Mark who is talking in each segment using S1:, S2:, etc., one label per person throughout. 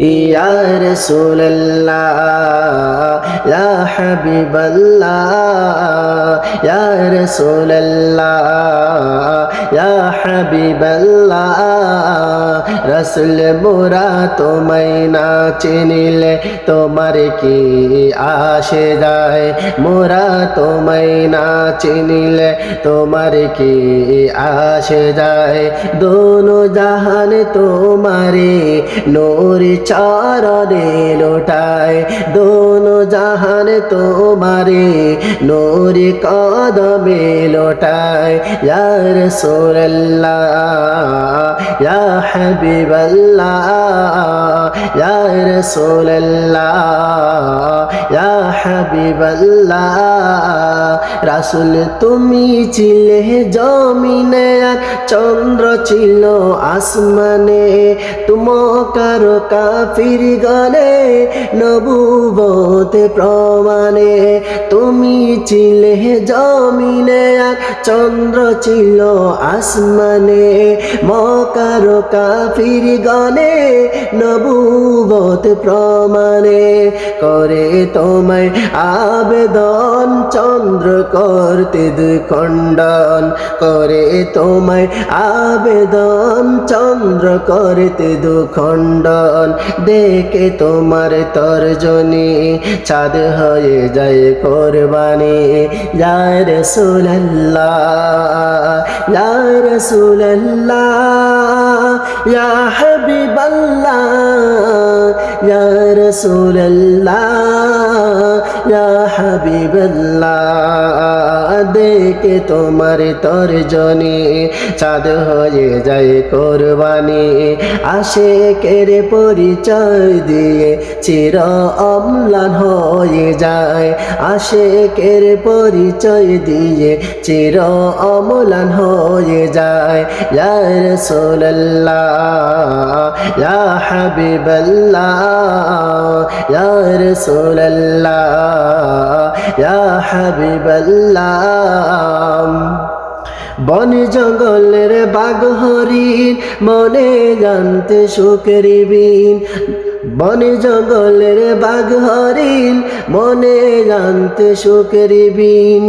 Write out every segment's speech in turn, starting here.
S1: ইয়া রাসূলুল্লাহ ইয়া হাবিবাল্লাহ ইয়া রাসূলুল্লাহ ইয়া হাবিবাল্লাহ রাসূল মোরা তোমায় না চিনিলে তোমার কি আসে যায় মোরা তোমায় না চিনিলে তোমার কি আসে যায় দোনো জাহান তোমারে নূর চরণে লোটায় দোনো জাহান তোমারে নূর কদমে লোটায় ইয়া রাসূলুল্লাহ ইয়া হাবিবাল্লাহ ইয়া রাসূলুল্লাহ ইয়া হাবিবাল্লাহ রাসূল তুমি ছিলে জমিনে আর চন্দ্র ছিল আসমানে তুমকার কাফির গলে নবুবত প্রমাণে তুমি ছিলে জমিনে আর চন্দ্র ছিল আসমানে মকার কাফির গলে নবুবত প্রমাণে করে তোমায় আবেদন চন্দ্র করতে দুই খণ্ডন করে তোমায় আবেদন চন্দ্র করতে দুখণ্ডন দেখে তোমার তর্জনী চাঁদ হয়ে যায় কোরবানি ইয়া রাসূলুল্লাহ ইয়া রাসূলুল্লাহ ইয়া হাবিবাল্লাহ ইয়া রাসূলুল্লাহ ইয়া হাবিবাল্লাহ দেখে তোমার তর্জনী চাঁদ হয়ে যায় কোরবানি আশিকের পরিচয় দিয়ে চির অম্লান হয়ে যায় আশিকের পরিচয় দিয়ে চির অম্লান হয়ে যায় ইয়া রাসূলুল্লাহ ইয়া হাবিবাল্লাহ ইয়া রাসূলুল্লাহ ইয়া হাবিবাল্লাহ বন জঙ্গলের বাঘ হরিণ মনে জানতে সুখের বিন বন জঙ্গলের বাঘ হরিণ মনে জানতে সুখের বিন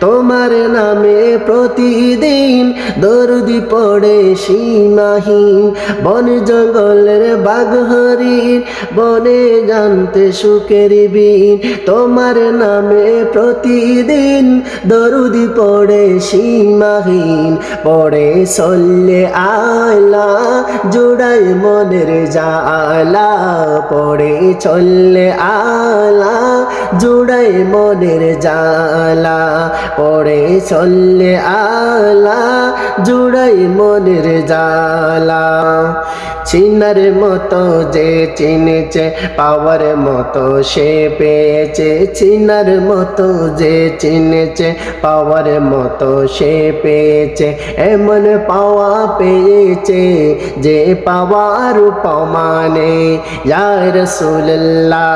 S1: তোমার নামে প্রতিদিন দরুদি পড়ে সীমাহীন বন জঙ্গলের বাঘ হরিণ বনে জানতে সুখের বিন তোমার নামে প্রতিদিন দরুদি পড়ে সীমাহীন পড়ে চললে আলা জোড়াই মনের জালা পড়ে চললে আলা জোড়াই মনের জালা পড়ে চললে আলা জোড়াই মনের জালা চিনার মতো যে চিনেছে পাওয়ার মতো সে পেয়েছে চিনার মতো যে চিনেছে পাওয়ার মতো সে পেয়েছে এমন পাওয়া পেয়েছে যে পাওয়ার উপমানে ইয়া রাসূলুল্লাহ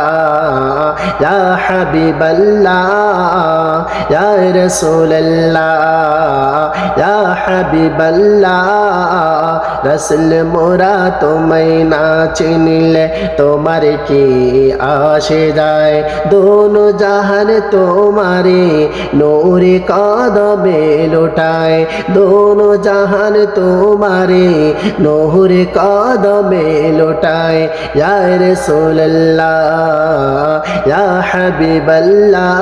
S1: ইয়া হাবিবাল্লাহ ইয়া রাসূলুল্লাহ ইয়া হাবিবাল্লাহ রাসূল মোরা তোমায় না চিনিলে তোমার কি আসে যায় দোনো জাহান তোমারে নূরে কদমে লোটায় দোনো জাহান তোমারে নূরে কদমে লোটায় ইয়া রাসূলুল্লাহ ইয়া হাবিবাল্লাহ